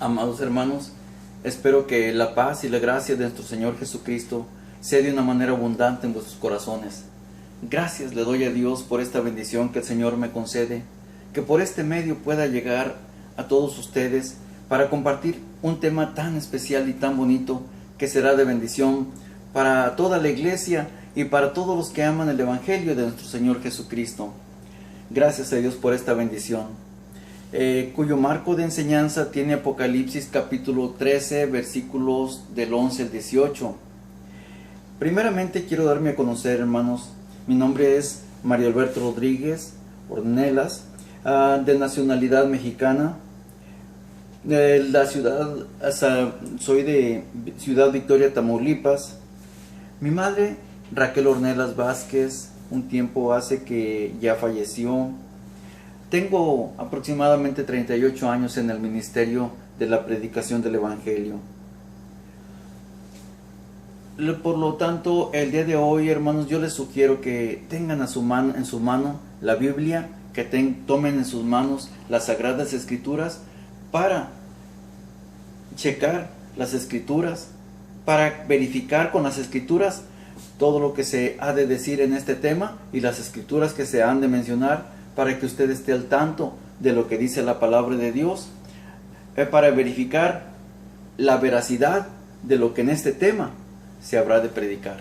Amados hermanos, espero que la paz y la gracia de nuestro Señor Jesucristo sea de una manera abundante en vuestros corazones. Gracias le doy a Dios por esta bendición que el Señor me concede, que por este medio pueda llegar a todos ustedes para compartir un tema tan especial y tan bonito que será de bendición para toda la iglesia y para todos los que aman el Evangelio de nuestro Señor Jesucristo. Gracias a Dios por esta bendición. Cuyo marco de enseñanza tiene Apocalipsis capítulo 13, versículos del 11 al 18. Primeramente quiero darme a conocer, hermanos. Mi nombre es Mario Alberto Rodríguez Ornelas, de nacionalidad mexicana. Soy de Ciudad Victoria, Tamaulipas. Mi madre, Raquel Ornelas Vázquez, un tiempo hace que ya falleció. Tengo aproximadamente 38 años en el ministerio de la predicación del Evangelio. Por lo tanto, el día de hoy, hermanos, yo les sugiero que tengan en su mano la Biblia, que tomen en sus manos las Sagradas Escrituras para checar las Escrituras, para verificar con las Escrituras todo lo que se ha de decir en este tema y las Escrituras que se han de mencionar, para que usted esté al tanto de lo que dice la palabra de Dios, para verificar la veracidad de lo que en este tema se habrá de predicar.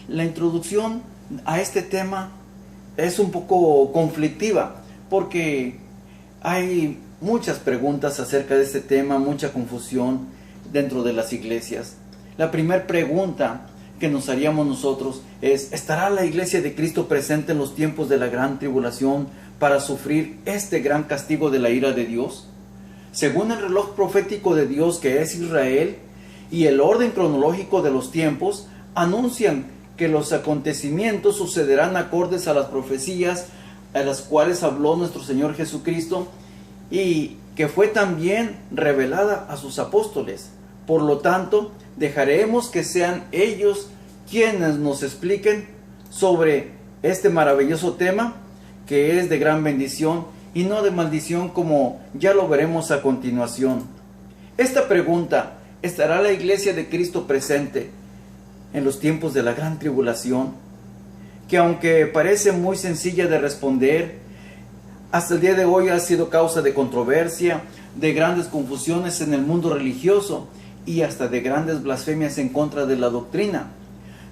La introducción a este tema es un poco conflictiva, porque hay muchas preguntas acerca de este tema, mucha confusión dentro de las iglesias. La primera pregunta que nos haríamos nosotros es: ¿estará la iglesia de Cristo presente en los tiempos de la gran tribulación para sufrir este gran castigo de la ira de Dios? Según el reloj profético de Dios, que es Israel, y el orden cronológico de los tiempos, anuncian que los acontecimientos sucederán acordes a las profecías a las cuales habló nuestro Señor Jesucristo, y que fue también revelada a sus apóstoles. Por lo tanto, dejaremos que sean ellos quienes nos expliquen sobre este maravilloso tema, que es de gran bendición y no de maldición, como ya lo veremos a continuación. Esta pregunta: ¿estará la iglesia de Cristo presente en los tiempos de la gran tribulación?, que aunque parece muy sencilla de responder, hasta el día de hoy ha sido causa de controversia, de grandes confusiones en el mundo religioso y hasta de grandes blasfemias en contra de la doctrina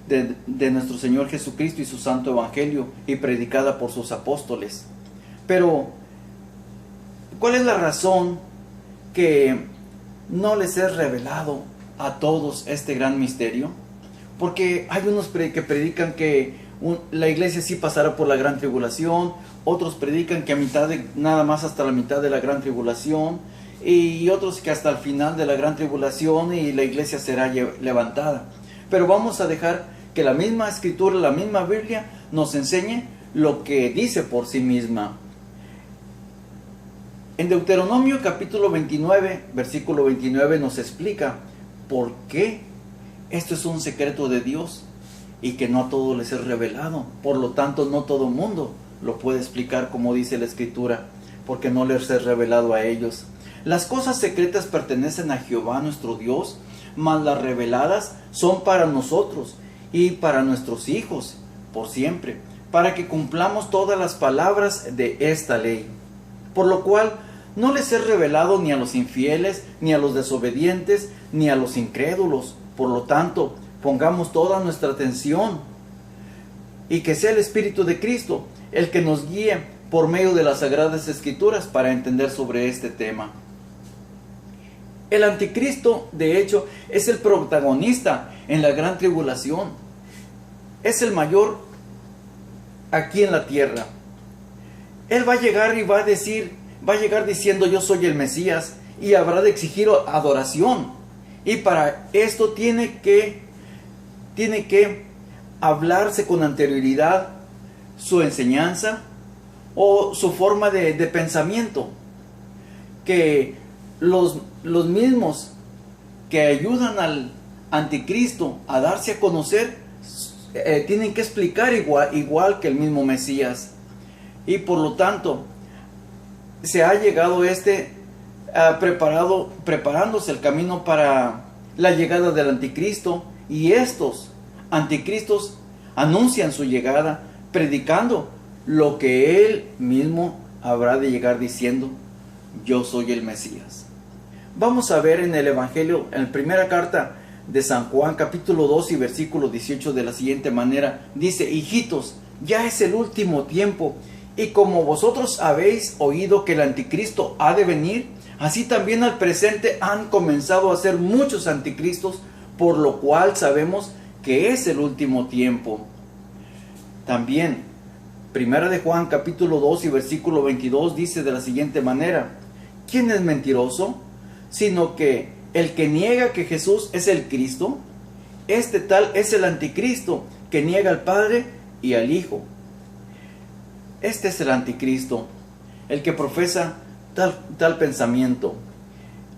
de nuestro Señor Jesucristo y su santo Evangelio, y predicada por sus apóstoles. Pero, ¿cuál es la razón que no les es revelado a todos este gran misterio? Porque hay unos que predican que la iglesia sí pasará por la gran tribulación, otros predican que nada más hasta la mitad de la gran tribulación, y otros que hasta el final de la gran tribulación y la iglesia será levantada. Pero vamos a dejar que la misma Escritura, la misma Biblia, nos enseñe lo que dice por sí misma. En Deuteronomio capítulo 29, versículo 29, nos explica por qué esto es un secreto de Dios y que no a todos les es revelado. Por lo tanto, no todo mundo lo puede explicar como dice la Escritura, porque no les es revelado a ellos. Las cosas secretas pertenecen a Jehová nuestro Dios, mas las reveladas son para nosotros y para nuestros hijos por siempre, para que cumplamos todas las palabras de esta ley. Por lo cual no les es revelado ni a los infieles, ni a los desobedientes, ni a los incrédulos. Por lo tanto, pongamos toda nuestra atención, y que sea el Espíritu de Cristo el que nos guíe por medio de las Sagradas Escrituras para entender sobre este tema. El anticristo, de hecho, es el protagonista en la gran tribulación. Es el mayor aquí en la tierra. Él va a llegar y va a llegar diciendo: yo soy el Mesías, y habrá de exigir adoración. Y para esto tiene que hablarse con anterioridad su enseñanza o su forma de pensamiento, que los mismos que ayudan al anticristo a darse a conocer tienen que explicar igual que el mismo Mesías. Y por lo tanto se ha llegado preparándose el camino para la llegada del anticristo, y estos anticristos anuncian su llegada predicando lo que él mismo habrá de llegar diciendo: yo soy el Mesías. Vamos a ver en el Evangelio, en la primera carta de San Juan, capítulo 2 y versículo 18, de la siguiente manera. Dice: hijitos, ya es el último tiempo, y como vosotros habéis oído que el anticristo ha de venir, así también al presente han comenzado a ser muchos anticristos, por lo cual sabemos que es el último tiempo. También, primera de Juan, capítulo 2 y versículo 22, dice de la siguiente manera: ¿quién es mentiroso? Sino que el que niega que Jesús es el Cristo, este tal es el anticristo, que niega al Padre y al Hijo. Este es el anticristo, el que profesa tal pensamiento.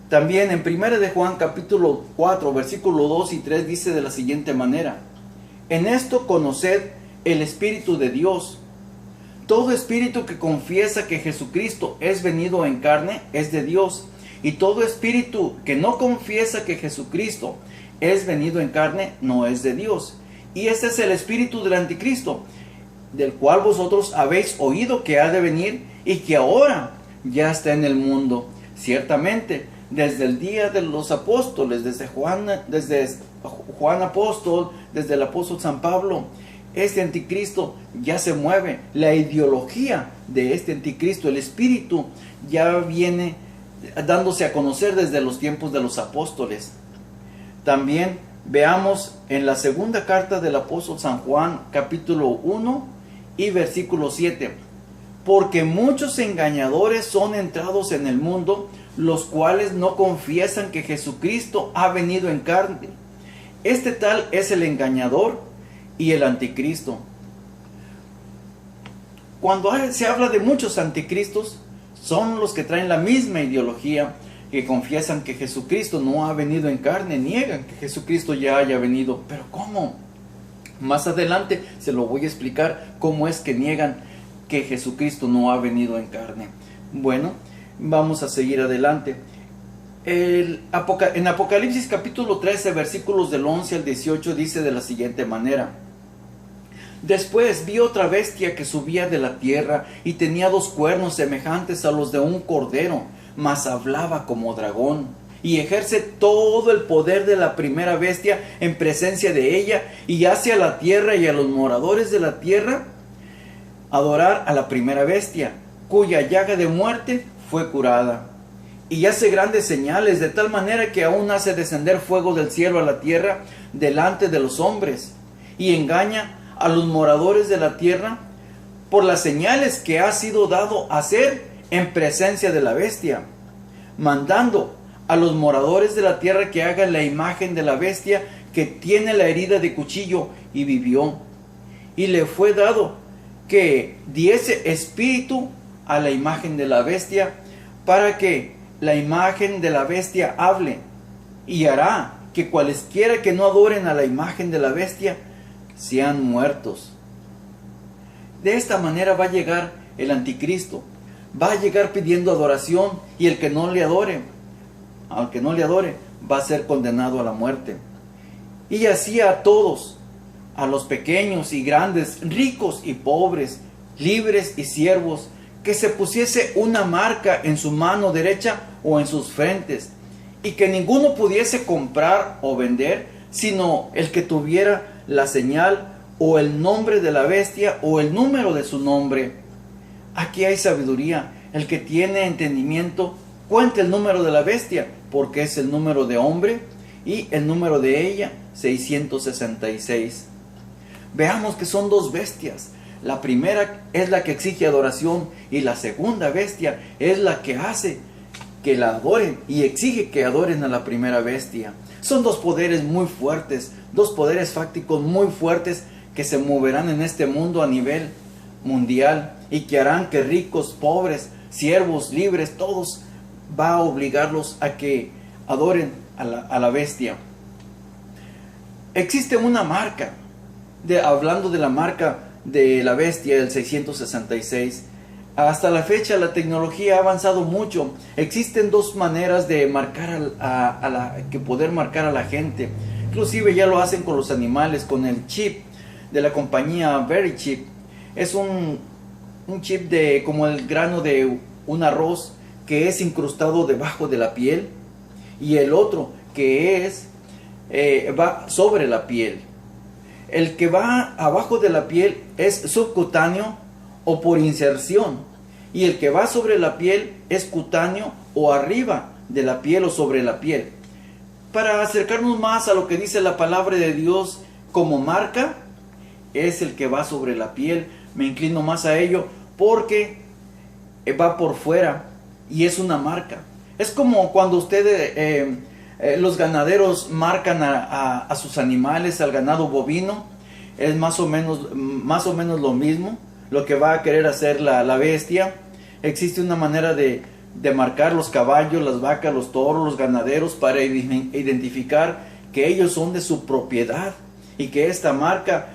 También en 1 de Juan capítulo 4 versículo 2 y 3 dice de la siguiente manera: en esto conoced el Espíritu de Dios. Todo espíritu que confiesa que Jesucristo es venido en carne es de Dios, y todo espíritu que no confiesa que Jesucristo es venido en carne no es de Dios. Y este es el espíritu del anticristo, del cual vosotros habéis oído que ha de venir y que ahora ya está en el mundo. Ciertamente, desde el día de los apóstoles, desde Juan apóstol, desde el apóstol San Pablo, este anticristo ya se mueve. La ideología de este anticristo, el espíritu, ya viene dándose a conocer desde los tiempos de los apóstoles. También veamos en la segunda carta del apóstol San Juan, capítulo 1 y versículo 7: porque muchos engañadores son entrados en el mundo, los cuales no confiesan que Jesucristo ha venido en carne. Este tal es el engañador y el anticristo. Cuando se habla de muchos anticristos, son los que traen la misma ideología, que confiesan que Jesucristo no ha venido en carne, niegan que Jesucristo ya haya venido. ¿Pero cómo? Más adelante se lo voy a explicar cómo es que niegan que Jesucristo no ha venido en carne. Bueno, vamos a seguir adelante. En Apocalipsis capítulo 13, versículos del 11 al 18, dice de la siguiente manera: después vi otra bestia que subía de la tierra y tenía 2 cuernos semejantes a los de un cordero, mas hablaba como dragón, y ejerce todo el poder de la primera bestia en presencia de ella, y hace a la tierra y a los moradores de la tierra adorar a la primera bestia, cuya llaga de muerte fue curada. Y hace grandes señales, de tal manera que aún hace descender fuego del cielo a la tierra delante de los hombres, y engaña a los moradores de la tierra por las señales que ha sido dado a hacer en presencia de la bestia, mandando a los moradores de la tierra que hagan la imagen de la bestia que tiene la herida de cuchillo y vivió. Y le fue dado que diese espíritu a la imagen de la bestia, para que la imagen de la bestia hable, y hará que cualesquiera que no adoren a la imagen de la bestia sean muertos. De esta manera va a llegar el anticristo, va a llegar pidiendo adoración, y el que no le adore, al que no le adore, va a ser condenado a la muerte. Y así a todos, a los pequeños y grandes, ricos y pobres, libres y siervos, que se pusiese una marca en su mano derecha o en sus frentes, y que ninguno pudiese comprar o vender, sino el que tuviera la señal o el nombre de la bestia o el número de su nombre. Aquí hay sabiduría. El que tiene entendimiento, cuente el número de la bestia, porque es el número de hombre, y el número de ella, 666. Veamos que son 2 bestias. La primera es la que exige adoración, y la segunda bestia es la que hace que la adoren y exige que adoren a la primera bestia. Son 2 poderes muy fuertes, 2 poderes fácticos muy fuertes, que se moverán en este mundo a nivel mundial, y que harán que ricos, pobres, siervos, libres, todos va a obligarlos a que adoren a la bestia. Existe una marca, hablando de la marca de la bestia, del 666, Hasta la fecha la tecnología ha avanzado mucho. Existen dos maneras de marcar que poder marcar a la gente. Inclusive ya lo hacen con los animales, con el chip de la compañía VeriChip. Es un chip de como el grano de un arroz que es incrustado debajo de la piel, y el otro que va sobre la piel. El que va abajo de la piel es subcutáneo o por inserción, y el que va sobre la piel es cutáneo o arriba de la piel o sobre la piel. Para acercarnos más a lo que dice la palabra de Dios como marca, es el que va sobre la piel. Me inclino más a ello porque va por fuera y es una marca. Es como cuando ustedes, los ganaderos marcan a sus animales, al ganado bovino. Es más o menos lo mismo lo que va a querer hacer la bestia. Existe una manera de marcar los caballos, las vacas, los toros, los ganaderos, para identificar que ellos son de su propiedad, y que esta marca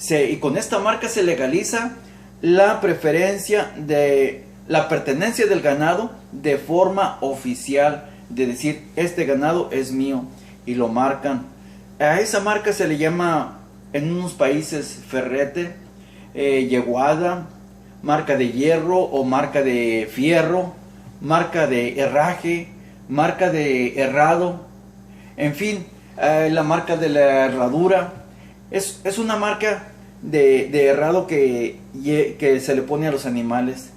y con esta marca se legaliza la preferencia de la pertenencia del ganado de forma oficial, de decir, este ganado es mío, y lo marcan. A esa marca se le llama en unos países ferrete, yeguada, marca de hierro o marca de fierro, marca de herraje, marca de herrado, en fin, la marca de la herradura. Es una marca de herrado que se le pone a los animales.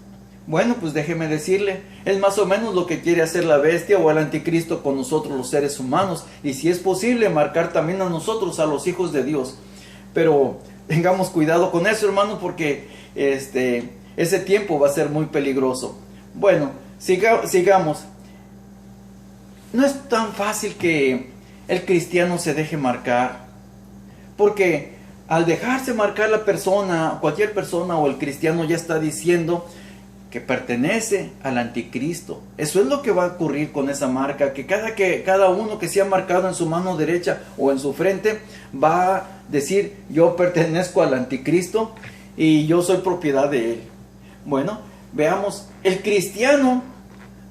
Bueno, pues déjeme decirle, es más o menos lo que quiere hacer la bestia o el anticristo con nosotros los seres humanos, y si es posible marcar también a nosotros, a los hijos de Dios. Pero tengamos cuidado con eso, hermano, porque ese tiempo va a ser muy peligroso. Bueno, sigamos. No es tan fácil que el cristiano se deje marcar, porque al dejarse marcar la persona, cualquier persona o el cristiano ya está diciendo que pertenece al anticristo. Eso es lo que va a ocurrir con esa marca, que cada uno que sea marcado en su mano derecha o en su frente va a decir, yo pertenezco al anticristo y yo soy propiedad de él. Bueno, veamos, el cristiano,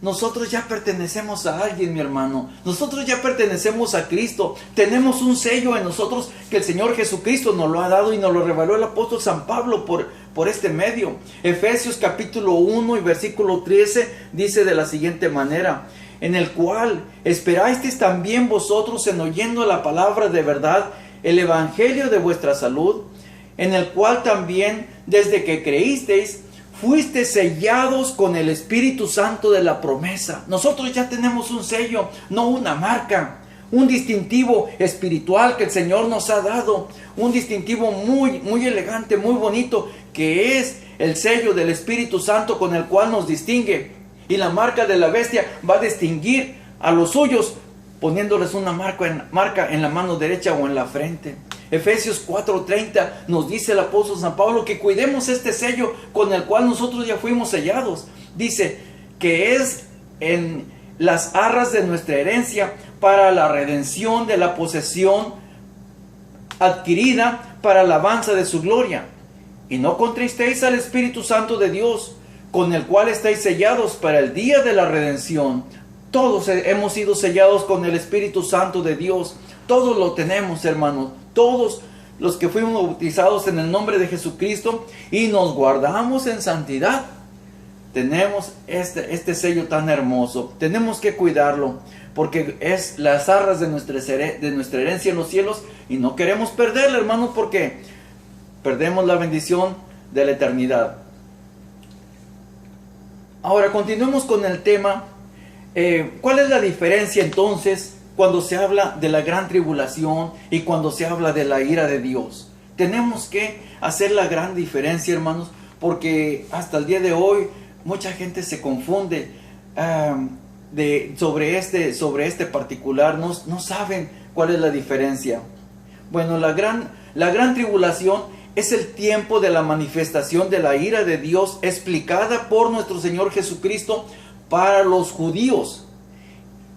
nosotros ya pertenecemos a alguien, mi hermano. Nosotros ya pertenecemos a Cristo. Tenemos un sello en nosotros que el Señor Jesucristo nos lo ha dado, y nos lo reveló el apóstol San Pablo por este medio. Efesios capítulo 1 y versículo 13 dice de la siguiente manera: en el cual esperasteis también vosotros en oyendo la palabra de verdad, el evangelio de vuestra salud, en el cual también desde que creísteis fuiste sellados con el Espíritu Santo de la promesa. Nosotros ya tenemos un sello, no una marca, un distintivo espiritual que el Señor nos ha dado, un distintivo muy, muy elegante, muy bonito, que es el sello del Espíritu Santo con el cual nos distingue. Y la marca de la bestia va a distinguir a los suyos, poniéndoles una marca en la mano derecha o en la frente. Efesios 4:30 nos dice el apóstol San Pablo que cuidemos este sello con el cual nosotros ya fuimos sellados. Dice que es en las arras de nuestra herencia para la redención de la posesión adquirida para la alabanza de su gloria. Y no contristéis al Espíritu Santo de Dios, con el cual estáis sellados para el día de la redención. Todos hemos sido sellados con el Espíritu Santo de Dios. Todos lo tenemos, hermanos. Todos los que fuimos bautizados en el nombre de Jesucristo y nos guardamos en santidad, tenemos este sello tan hermoso. Tenemos que cuidarlo, porque es las arras de nuestra herencia en los cielos, y no queremos perderla, hermanos, porque perdemos la bendición de la eternidad. Ahora continuemos con el tema. ¿Cuál es la diferencia entonces cuando se habla de la gran tribulación y cuando se habla de la ira de Dios? Tenemos que hacer la gran diferencia, hermanos, porque hasta el día de hoy mucha gente se confunde sobre este particular. No saben cuál es la diferencia. Bueno, la gran tribulación es el tiempo de la manifestación de la ira de Dios explicada por nuestro Señor Jesucristo para los judíos.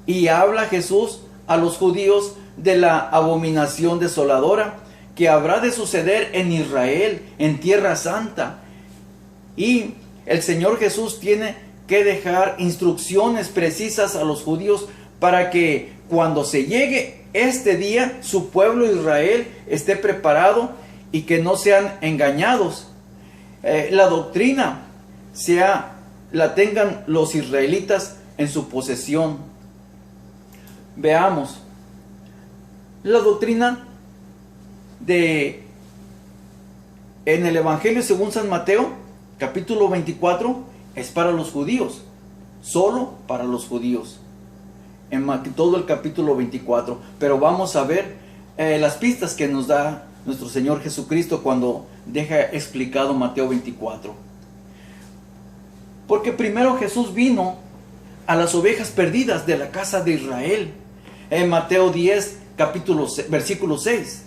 Y habla Jesús a los judíos de la abominación desoladora que habrá de suceder en Israel, en Tierra Santa. Y el Señor Jesús tiene que dejar instrucciones precisas a los judíos para que cuando se llegue este día, su pueblo Israel esté preparado y que no sean engañados. La doctrina la tengan los israelitas en su posesión. Veamos. La doctrina en el Evangelio según San Mateo, capítulo 24, es para los judíos, solo para los judíos, en todo el capítulo 24. Pero vamos a ver las pistas que nos da nuestro Señor Jesucristo cuando deja explicado Mateo 24. Porque primero Jesús vino a las ovejas perdidas de la casa de Israel. En Mateo 10, versículo 6.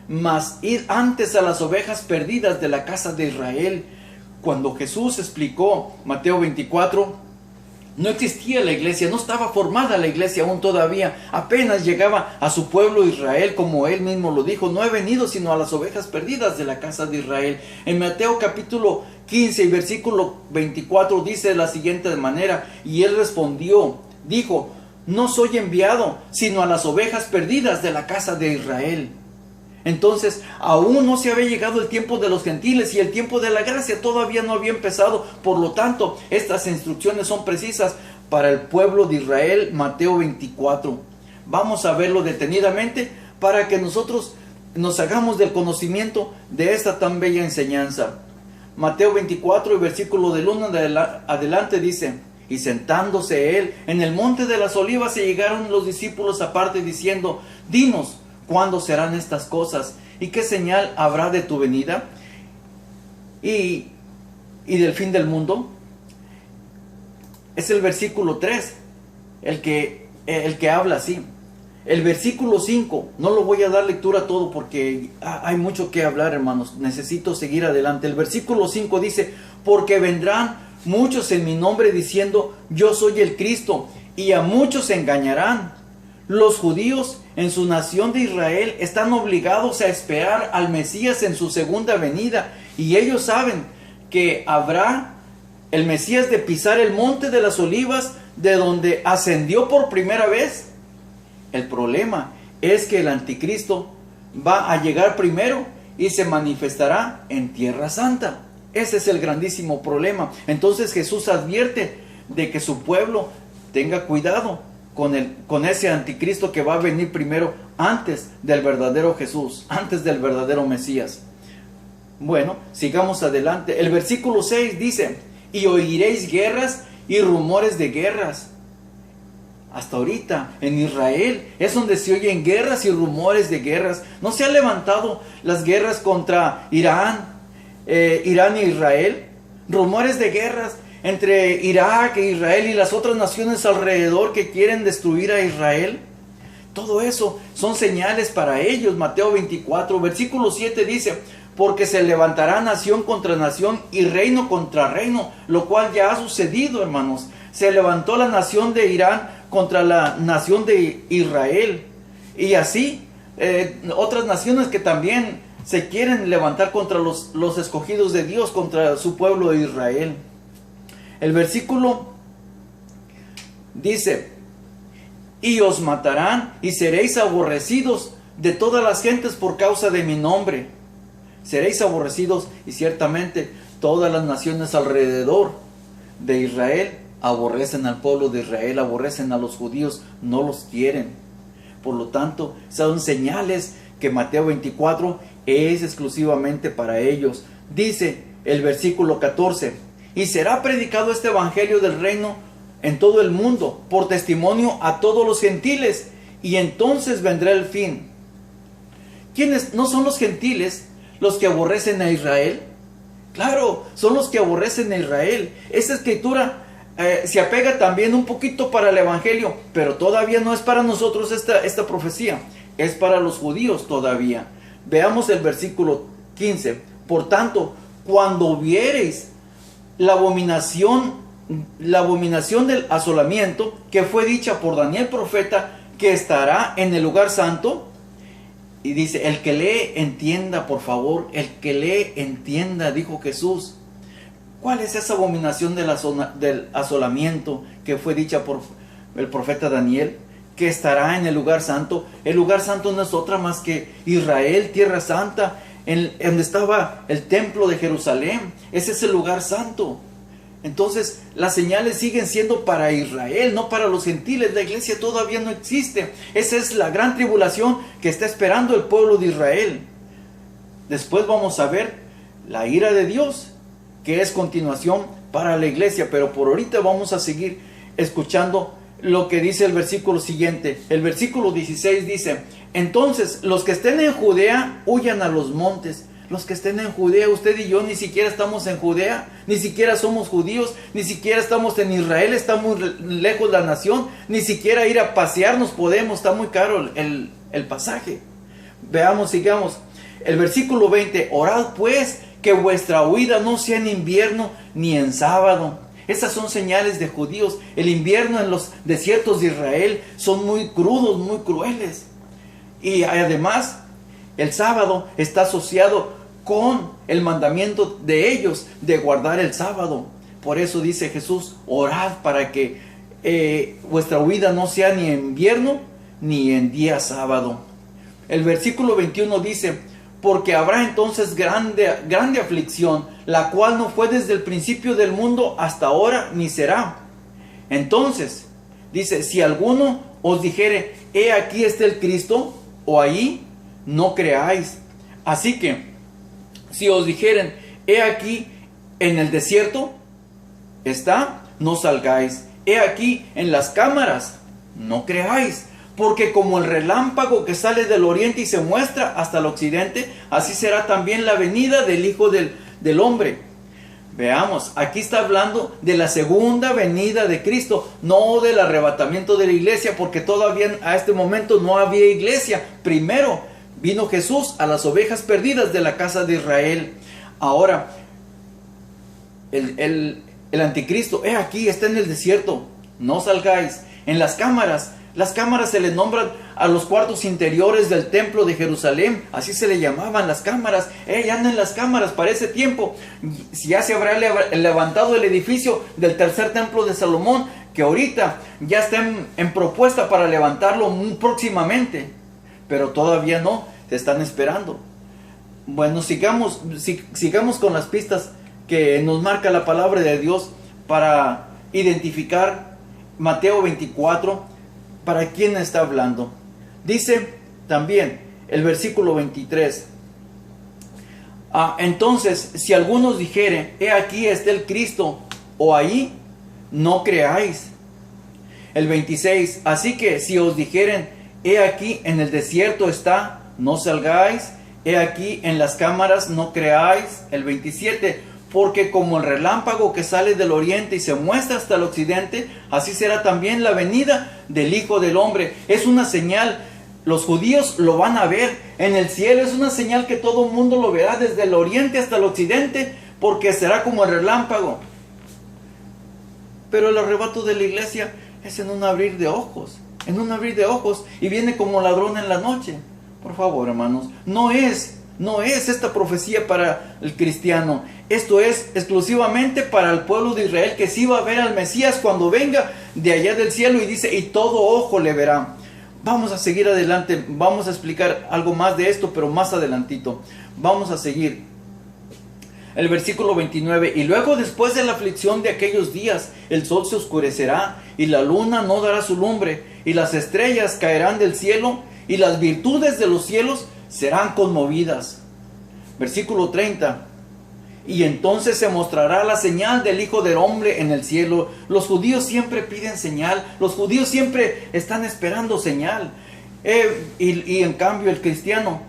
Mas id antes a las ovejas perdidas de la casa de Israel. Cuando Jesús explicó Mateo 24, no existía la iglesia, no estaba formada la iglesia aún todavía. Apenas llegaba a su pueblo Israel, como él mismo lo dijo: no he venido sino a las ovejas perdidas de la casa de Israel. En Mateo capítulo 15 y versículo 24 dice de la siguiente manera: y él respondió, dijo: no soy enviado sino a las ovejas perdidas de la casa de Israel. Entonces, aún no se había llegado el tiempo de los gentiles y el tiempo de la gracia todavía no había empezado. Por lo tanto, estas instrucciones son precisas para el pueblo de Israel. Mateo 24. Vamos a verlo detenidamente para que nosotros nos hagamos del conocimiento de esta tan bella enseñanza. Mateo 24 y versículo del 1 adelante dice: y sentándose él en el monte de las olivas, se llegaron los discípulos aparte diciendo: dinos, ¿cuándo serán estas cosas? ¿Y qué señal habrá de tu venida y del fin del mundo? Es el versículo 3 el que habla así. El versículo 5, no lo voy a dar lectura todo porque hay mucho que hablar, hermanos. Necesito seguir adelante. El versículo 5 dice: porque vendrán muchos en mi nombre diciendo: yo soy el Cristo, y a muchos se engañarán. Los judíos en su nación de Israel están obligados a esperar al Mesías en su segunda venida, y ellos saben que habrá el Mesías de pisar el monte de las olivas, de donde ascendió por primera vez. El problema es que el anticristo va a llegar primero y se manifestará en Tierra Santa. Ese es el grandísimo problema. Entonces Jesús advierte de que su pueblo tenga cuidado con ese anticristo que va a venir primero, antes del verdadero Jesús, antes del verdadero Mesías. Bueno, sigamos adelante. El versículo 6 dice: y oiréis guerras y rumores de guerras. Hasta ahorita en Israel es donde se oyen guerras y rumores de guerras. ¿No se han levantado las guerras contra Irán y Israel? Rumores de guerras entre Irak e Israel y las otras naciones alrededor que quieren destruir a Israel. Todo eso son señales para ellos. Mateo 24, versículo 7 dice: porque se levantará nación contra nación y reino contra reino, lo cual ya ha sucedido, hermanos. Se levantó la nación de Irán contra la nación de Israel, y así otras naciones que también se quieren levantar contra los escogidos de Dios, contra su pueblo de Israel. El versículo dice: y os matarán y seréis aborrecidos de todas las gentes por causa de mi nombre. Seréis aborrecidos, y ciertamente todas las naciones alrededor de Israel aborrecen al pueblo de Israel, aborrecen a los judíos, no los quieren. Por lo tanto, son señales que Mateo 24 es exclusivamente para ellos. Dice el versículo 14: y será predicado este evangelio del reino en todo el mundo por testimonio a todos los gentiles, y entonces vendrá el fin. ¿Quiénes no son los gentiles los que aborrecen a Israel? Claro, son los que aborrecen a Israel. Esta escritura se apega también un poquito para el evangelio, pero todavía no es para nosotros esta profecía, es para los judíos todavía. Veamos el versículo 15. Por tanto, cuando viereis la abominación del asolamiento que fue dicha por Daniel profeta, que estará en el lugar santo. Y dice: el que lee entienda, por favor, el que lee entienda, dijo Jesús. ¿Cuál es esa abominación del asolamiento que fue dicha por el profeta Daniel? Que estará en el lugar santo. El lugar santo no es otra más que Israel, tierra santa, en donde estaba el templo de Jerusalén. Ese es el lugar santo. Entonces las señales siguen siendo para Israel, no para los gentiles. La iglesia todavía no existe. Esa es la gran tribulación que está esperando el pueblo de Israel. Después vamos a ver la ira de Dios, que es continuación para la iglesia. Pero por ahorita vamos a seguir escuchando lo que dice el versículo siguiente. El versículo 16 dice: entonces los que estén en Judea huyan a los montes. Los que estén en Judea, usted y yo ni siquiera estamos en Judea, ni siquiera somos judíos, ni siquiera estamos en Israel, está muy lejos la nación, ni siquiera ir a pasearnos podemos, está muy caro el pasaje. Veamos, sigamos. El versículo 20: orad pues que vuestra huida no sea en invierno ni en sábado. Esas son señales de judíos. El invierno en los desiertos de Israel son muy crudos, muy crueles. Y además, el sábado está asociado con el mandamiento de ellos de guardar el sábado. Por eso dice Jesús: orad para que vuestra huida no sea ni en invierno ni en día sábado. El versículo 21 dice: porque habrá entonces grande aflicción, la cual no fue desde el principio del mundo hasta ahora, ni será. Entonces, dice: si alguno os dijere, he aquí está el Cristo, o ahí, no creáis. Así que, si os dijeren, he aquí en el desierto está, no salgáis. He aquí en las cámaras, no creáis. Porque como el relámpago que sale del oriente y se muestra hasta el occidente, así será también la venida del Hijo del Hombre. Veamos, aquí está hablando de la segunda venida de Cristo, no del arrebatamiento de la iglesia, porque todavía a este momento no había iglesia. Primero vino Jesús a las ovejas perdidas de la casa de Israel. Ahora, el anticristo, aquí está en el desierto, no salgáis. En las cámaras se le nombran a los cuartos interiores del templo de Jerusalén, así se le llamaban las cámaras. Ya andan en las cámaras para ese tiempo. Si ya se habrá levantado el edificio del tercer templo de Salomón, que ahorita ya está en propuesta para levantarlo muy próximamente, pero todavía no, se están esperando. Bueno, sigamos con las pistas que nos marca la palabra de Dios para identificar Mateo 24, ¿para quién está hablando? Dice también el versículo 23. Entonces, si algunos dijere, he aquí está el Cristo, o ahí, no creáis. El 26. Así que si os dijeren, he aquí en el desierto está, no salgáis. He aquí en las cámaras, no creáis. El 27. Porque como el relámpago que sale del oriente y se muestra hasta el occidente, así será también la venida del Hijo del Hombre. Es una señal, los judíos lo van a ver en el cielo, es una señal que todo el mundo lo verá desde el oriente hasta el occidente, porque será como el relámpago. Pero el arrebato de la iglesia es en un abrir de ojos, y viene como ladrón en la noche. Por favor, hermanos, no es esta profecía para el cristiano. Esto es exclusivamente para el pueblo de Israel, que sí va a ver al Mesías cuando venga de allá del cielo, y dice, y todo ojo le verá. Vamos a seguir adelante, vamos a explicar algo más de esto, pero más adelantito. Vamos a seguir. El versículo 29. Y luego, después de la aflicción de aquellos días, el sol se oscurecerá, y la luna no dará su lumbre, y las estrellas caerán del cielo, y las virtudes de los cielos serán conmovidas. Versículo 30. Y entonces se mostrará la señal del Hijo del Hombre en el cielo. Los judíos siempre piden señal. Los judíos siempre están esperando señal. Y en cambio el cristiano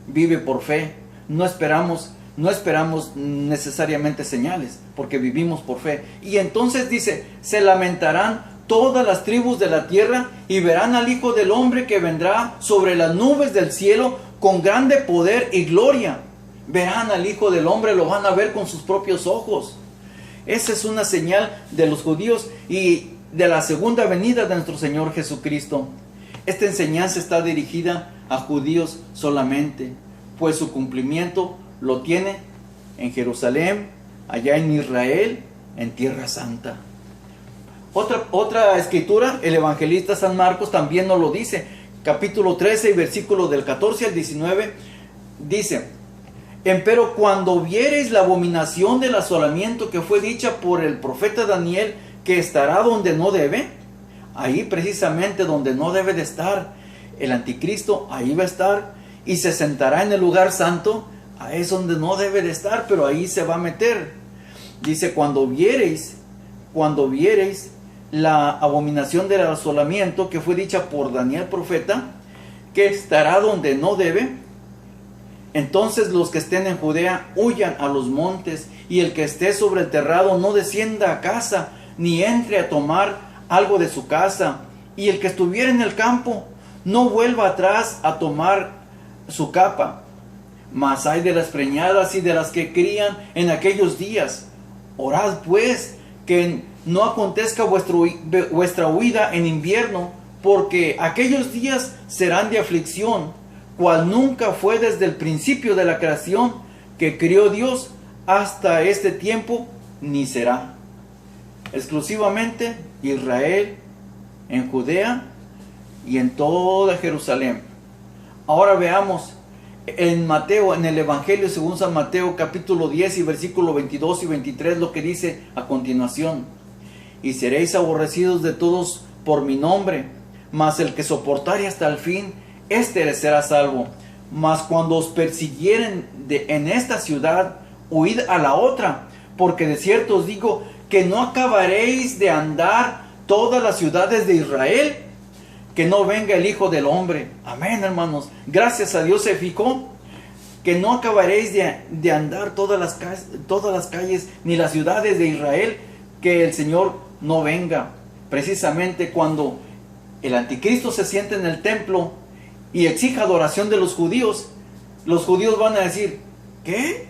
vive por fe. No esperamos necesariamente señales, porque vivimos por fe. Y entonces dice, se lamentarán todas las tribus de la tierra y verán al Hijo del Hombre que vendrá sobre las nubes del cielo con grande poder y gloria. Verán al Hijo del Hombre, lo van a ver con sus propios ojos. Esa es una señal de los judíos y de la segunda venida de nuestro Señor Jesucristo. Esta enseñanza está dirigida a judíos solamente, pues su cumplimiento lo tiene en Jerusalén, allá en Israel, en Tierra Santa. Otra escritura, el evangelista San Marcos también nos lo dice, capítulo 13 y versículo del 14 al 19, dice: empero cuando viereis la abominación del asolamiento que fue dicha por el profeta Daniel, que estará donde no debe, ahí precisamente donde no debe de estar, el anticristo ahí va a estar, y se sentará en el lugar santo, ahí es donde no debe de estar, pero ahí se va a meter. Dice, cuando viereis la abominación del asolamiento que fue dicha por Daniel profeta, que estará donde no debe, entonces los que estén en Judea huyan a los montes, y el que esté sobre el terrado no descienda a casa, ni entre a tomar algo de su casa, y el que estuviera en el campo no vuelva atrás a tomar su capa. Mas hay de las preñadas y de las que crían en aquellos días. Orad pues que no acontezca vuestra huida en invierno, porque aquellos días serán de aflicción, cual nunca fue desde el principio de la creación que crió Dios hasta este tiempo, ni será. Exclusivamente Israel, en Judea y en toda Jerusalén. Ahora veamos en Mateo, en el Evangelio según San Mateo, capítulo 10 y versículo 22 y 23, lo que dice a continuación: y seréis aborrecidos de todos por mi nombre, mas el que soportare hasta el fin, éste será salvo. Mas cuando os persiguieren en esta ciudad, huid a la otra, porque de cierto os digo que no acabaréis de andar todas las ciudades de Israel, que no venga el Hijo del Hombre. Amén, hermanos. Gracias a Dios se fijó que no acabaréis de andar todas las calles ni las ciudades de Israel, que el Señor no venga. Precisamente cuando el anticristo se siente en el templo y exija adoración de los judíos van a decir: ¿qué?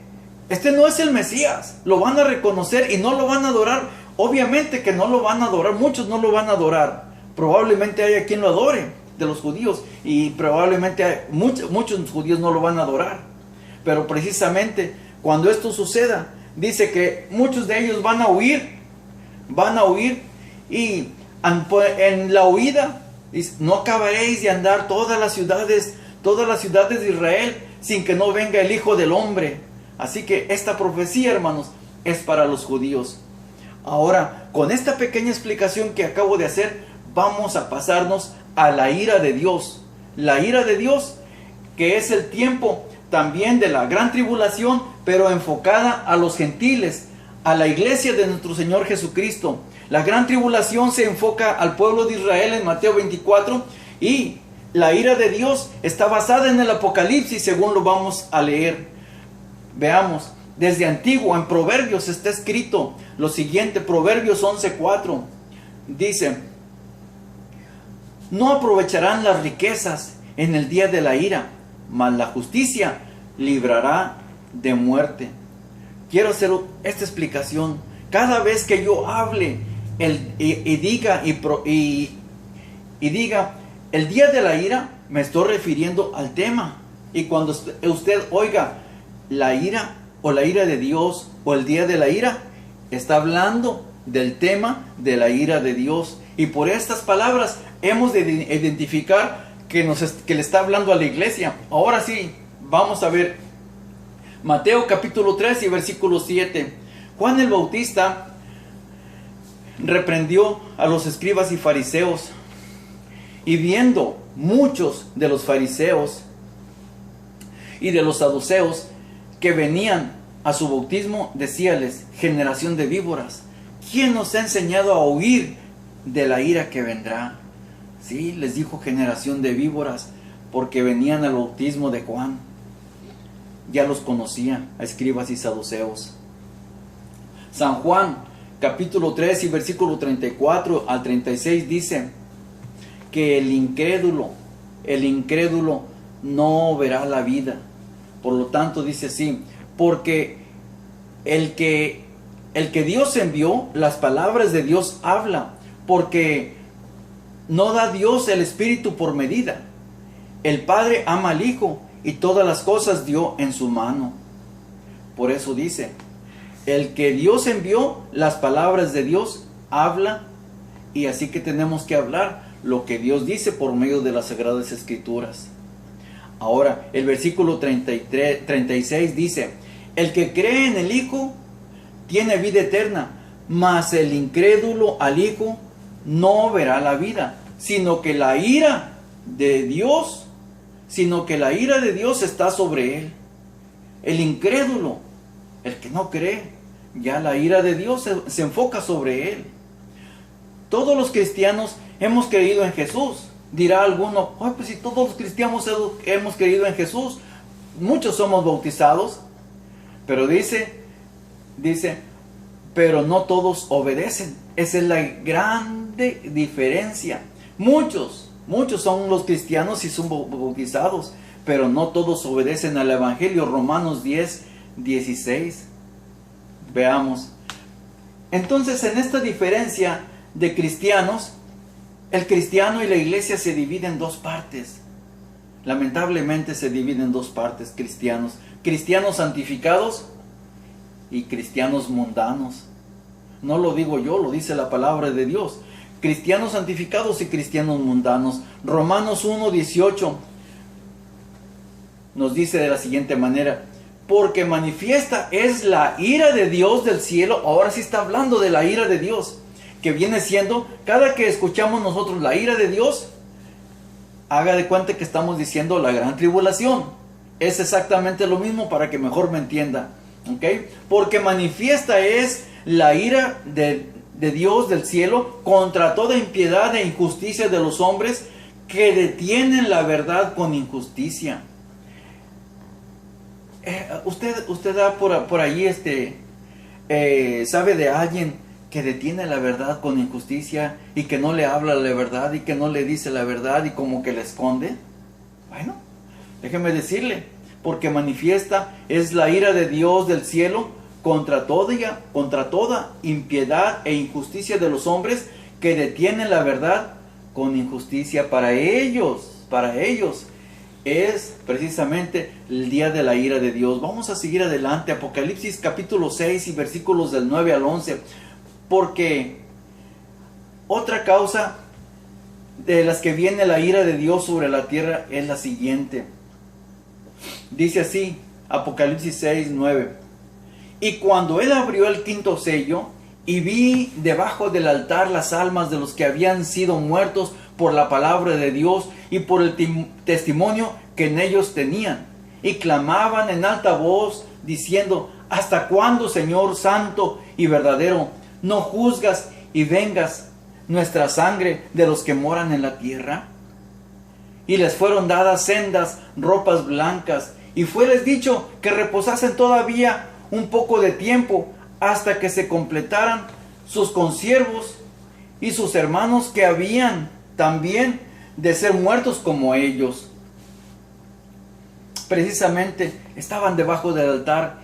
Este no es el Mesías. Lo van a reconocer y no lo van a adorar. Obviamente que no lo van a adorar, muchos no lo van a adorar. Probablemente haya quien lo adore de los judíos, y probablemente muchos judíos no lo van a adorar. Pero precisamente cuando esto suceda, dice que muchos de ellos van a huir, y en la huida dice: no acabaréis de andar todas las ciudades de Israel sin que no venga el Hijo del Hombre. Así que esta profecía, hermanos, es para los judíos. Ahora, con esta pequeña explicación que acabo de hacer, vamos a pasarnos a la ira de Dios. La ira de Dios, que es el tiempo también de la gran tribulación, pero enfocada a los gentiles, a la iglesia de nuestro Señor Jesucristo. La gran tribulación se enfoca al pueblo de Israel en Mateo 24, y la ira de Dios está basada en el Apocalipsis, según lo vamos a leer. Veamos, desde antiguo en Proverbios está escrito lo siguiente, Proverbios 11:4, dice: no aprovecharán las riquezas en el día de la ira, mas la justicia librará de muerte. Quiero hacer esta explicación. Cada vez que yo hable y diga el día de la ira, me estoy refiriendo al tema. Y cuando usted oiga la ira o la ira de Dios o el día de la ira, está hablando del tema de la ira de Dios. Y por estas palabras hemos de identificar que le está hablando a la iglesia. Ahora sí, vamos a ver Mateo capítulo 3 y versículo 7. Juan el Bautista reprendió a los escribas y fariseos, y viendo muchos de los fariseos y de los saduceos que venían a su bautismo, decíales: generación de víboras, ¿quién nos ha enseñado a huir de la ira que vendrá? Sí, les dijo generación de víboras, porque venían al bautismo de Juan. Ya los conocía, a escribas y saduceos. San Juan, capítulo 3 y versículo 34 al 36 dice que el incrédulo no verá la vida. Por lo tanto dice así: porque el que Dios envió, las palabras de Dios habla, porque no da Dios el Espíritu por medida. El Padre ama al Hijo y todas las cosas dio en su mano. Por eso dice: El que Dios envió, las palabras de Dios, habla, y así que tenemos que hablar lo que Dios dice por medio de las Sagradas Escrituras. Ahora, el versículo 36 dice: el que cree en el Hijo tiene vida eterna, mas el incrédulo al Hijo no verá la vida, sino que la ira de Dios está sobre él. El incrédulo, el que no cree, ya la ira de Dios se enfoca sobre él. Todos los cristianos hemos creído en Jesús. Dirá alguno: pues si todos los cristianos hemos creído en Jesús, muchos somos bautizados. Pero dice, pero no todos obedecen. Esa es la grande diferencia. Muchos son los cristianos y son bautizados, pero no todos obedecen al Evangelio. Romanos 10:16. Veamos. Entonces, en esta diferencia de cristianos, el cristiano y la iglesia se dividen en dos partes. Lamentablemente se dividen en dos partes: cristianos santificados y cristianos mundanos. No lo digo yo, lo dice la palabra de Dios. Cristianos santificados y cristianos mundanos. Romanos 1:18 nos dice de la siguiente manera: porque manifiesta es la ira de Dios del cielo. Ahora sí está hablando de la ira de Dios, que viene siendo, cada que escuchamos nosotros la ira de Dios, haga de cuenta que estamos diciendo la gran tribulación. Es exactamente lo mismo, para que mejor me entienda. ¿Okay? Porque manifiesta es la ira de Dios del cielo contra toda impiedad e injusticia de los hombres que detienen la verdad con injusticia. Usted da por allí, sabe de alguien que detiene la verdad con injusticia y que no le habla la verdad y que no le dice la verdad y como que la esconde. Bueno, déjeme decirle: porque manifiesta es la ira de Dios del cielo contra toda impiedad e injusticia de los hombres que detienen la verdad con injusticia. Para ellos es precisamente el día de la ira de Dios. Vamos a seguir adelante. Apocalipsis capítulo 6 y versículos del 9 al 11. Porque otra causa de las que viene la ira de Dios sobre la tierra es la siguiente. Dice así, Apocalipsis 6, 9. Y cuando él abrió el quinto sello, y vi debajo del altar las almas de los que habían sido muertos por la palabra de Dios y por el testimonio que en ellos tenían, y clamaban en alta voz, diciendo: ¿hasta cuándo, Señor santo y verdadero, no juzgas y vengas nuestra sangre de los que moran en la tierra? Y les fueron dadas sendas ropas blancas, y fueles dicho que reposasen todavía un poco de tiempo, hasta que se completaran sus consiervos y sus hermanos que habían también de ser muertos como ellos. Precisamente estaban debajo del altar